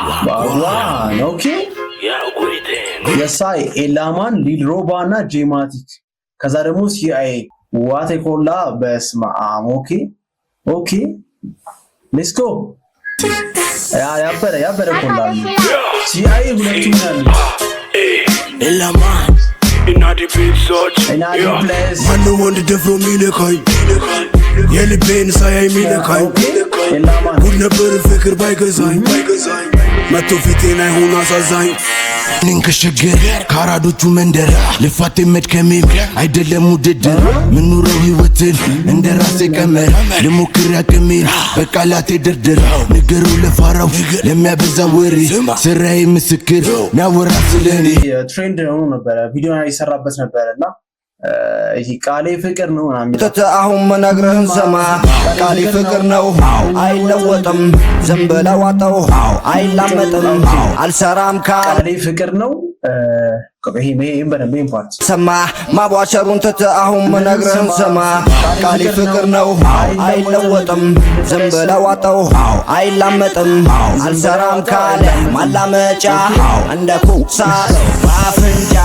Bagwan, okay? Yesai, Elaman, Lidrobana, Gematic. Kazaramus here, what I call la best ma, okay? Okay, let's go. Yeah, better call la. See, I will let you know. Elaman, in a deep search, in a place. Man, no one did from me, the kind. Yelly pains, I mean, the kind. Would never figure by design. Mato fitina huna sazai ንንከሸገር ካራዶቹ መንደር ልፋቴ መድከሜም አይደለም ውድድር ምኑረው ህይወትን እንደራሴ ቀመር ልሞክር ያቅሜን በቃላቴ ድርድር ንገሩ ለፋራው ለሚያበዛ ወሬ ስራዬ ምስክር ናወራ ስለኔ ትሬንድ ነው ነበር ቪዲዮ ላይ ይሰራበት ነበርና ይሄ ቃሌ ፍቅር ነው ማለት አሁን መናገርህን ሰማ ቃሌ ፍቅር ነው አይለወጥም ዘንበላው አጣው አይላመጥም አልሰራም ቃሌ ፍቅር ነው ይሄ በደንብ ፓርት ሰማ ማቧቸሩን አሁን መናገርህን ሰማ ቃሌ ፍቅር ነው አይለወጥም ዘንበላው አጣው አይላመጥም አልሰራም ካለ ማላመጫ እንደ ኩሳ ባፍንጫ